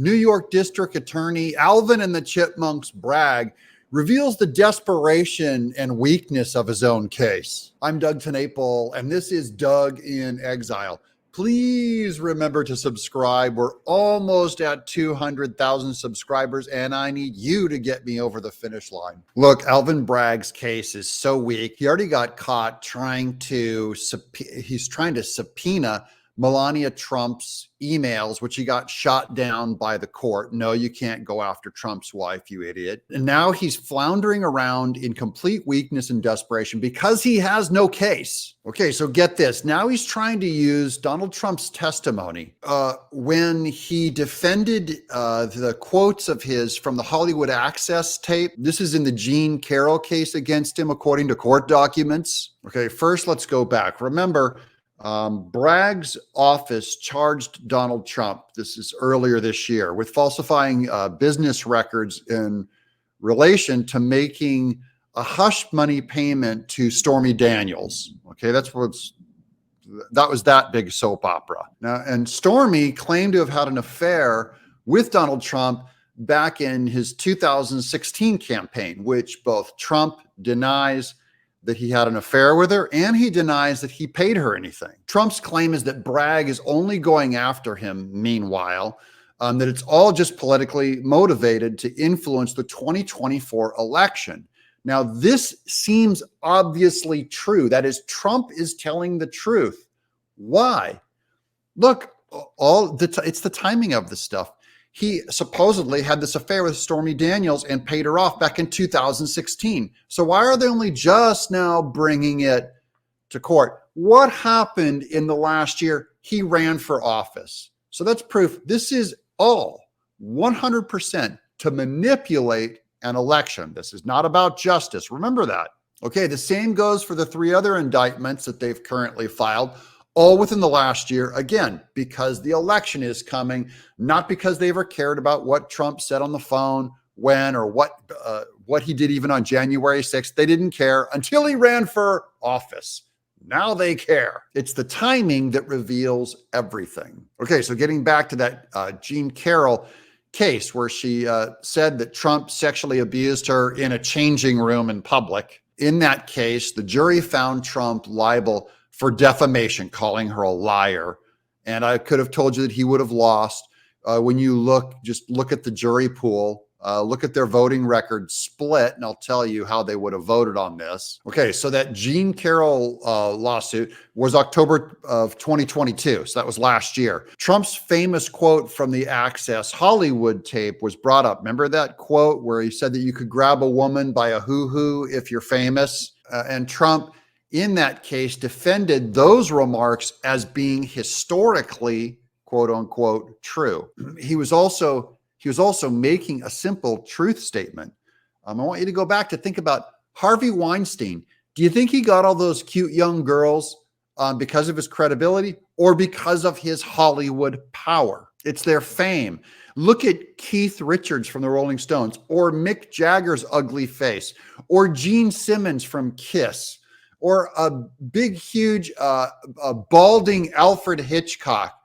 New York District Attorney Alvin and the Chipmunks Bragg reveals the desperation and weakness of his own case. I'm Doug TenNapel, and this is Doug in Exile. Please remember to subscribe. We're almost at 200,000 subscribers, and I need you to get me over the finish line. Look, Alvin Bragg's case is so weak. He already got caught trying to subpoena Melania Trump's emails, which he got shot down by the court. No, you can't go after Trump's wife, you idiot. And now he's floundering around in complete weakness and desperation because he has no case. Okay, so get this. Now he's trying to use Donald Trump's testimony when he defended the quotes of his from the Hollywood Access tape. This is in the Jean Carroll case against him, according to court documents. Okay, first let's go back. Remember, Bragg's office charged Donald Trump, this is earlier this year, with falsifying business records in relation to making a hush money payment to Stormy Daniels. Okay, that was that big soap opera. Now, and Stormy claimed to have had an affair with Donald Trump back in his 2016 campaign, which both Trump denies that he had an affair with her, and he denies that he paid her anything. Trump's claim is that Bragg is only going after him, meanwhile, that it's all just politically motivated to influence the 2024 election. Now, this seems obviously true. That is, Trump is telling the truth. Why? Look, it's the timing of this stuff. He supposedly had this affair with Stormy Daniels and paid her off back in 2016. So why are they only just now bringing it to court? What happened in the last year? He ran for office. So that's proof. This is all 100% to manipulate an election. This is not about justice. Remember that. Okay, the same goes for the three other indictments that they've currently filed, all within the last year, again, because the election is coming, not because they ever cared about what Trump said on the phone, when, or what he did even on January 6th. They didn't care until he ran for office. Now they care. It's the timing that reveals everything. Okay, so getting back to that Jean Carroll case where she said that Trump sexually abused her in a changing room in public. In that case, the jury found Trump liable for defamation, calling her a liar. And I could have told you that he would have lost. When you just look at the jury pool, look at their voting record split, and I'll tell you how they would have voted on this. Okay, so that Jean Carroll lawsuit was October of 2022. So that was last year. Trump's famous quote from the Access Hollywood tape was brought up. Remember that quote where he said that you could grab a woman by a hoo-hoo if you're famous? And Trump, in that case, defended those remarks as being historically, quote unquote, true. He was also making a simple truth statement. I want you to go back to think about Harvey Weinstein. Do you think he got all those cute young girls because of his credibility or because of his Hollywood power? It's their fame. Look at Keith Richards from the Rolling Stones, or Mick Jagger's ugly face, or Gene Simmons from Kiss, or a big, huge, balding Alfred Hitchcock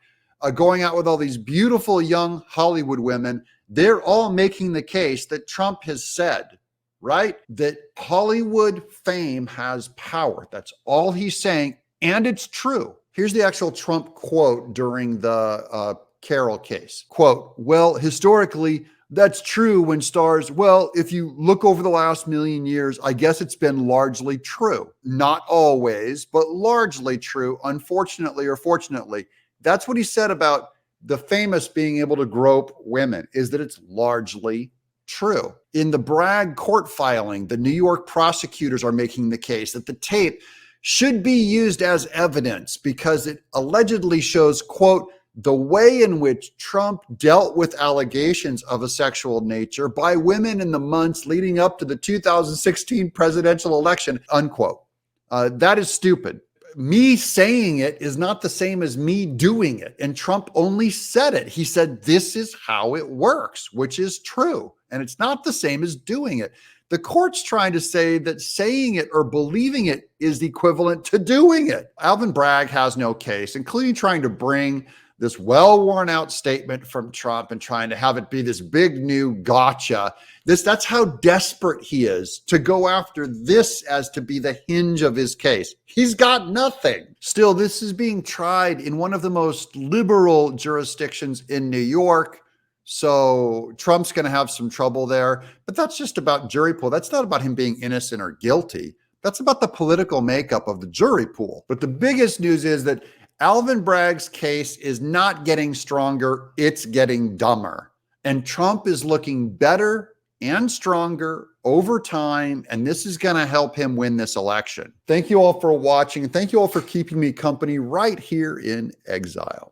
going out with all these beautiful young Hollywood women. They're all making the case that Trump has said, right, that Hollywood fame has power. That's all he's saying, and it's true. Here's the actual Trump quote during the Carroll case. Quote, well, historically, that's true when stars, well, if you look over the last million years, I guess it's been largely true. Not always, but largely true, unfortunately or fortunately. That's what he said about the famous being able to grope women, is that it's largely true. In the Bragg court filing, the New York prosecutors are making the case that the tape should be used as evidence because it allegedly shows, quote, the way in which Trump dealt with allegations of a sexual nature by women in the months leading up to the 2016 presidential election, unquote. That is stupid. Me saying it is not the same as me doing it. And Trump only said it. He said, this is how it works, which is true. And it's not the same as doing it. The court's trying to say that saying it or believing it is equivalent to doing it. Alvin Bragg has no case, including trying to bring this well worn out statement from Trump and trying to have it be this big new gotcha. That's how desperate he is to go after this as to be the hinge of his case. He's got nothing. Still, this is being tried in one of the most liberal jurisdictions in New York. So Trump's going to have some trouble there, but that's just about jury pool. That's not about him being innocent or guilty. That's about the political makeup of the jury pool. But the biggest news is that Alvin Bragg's case is not getting stronger. It's getting dumber. And Trump is looking better and stronger over time. And this is going to help him win this election. Thank you all for watching. And thank you all for keeping me company right here in exile.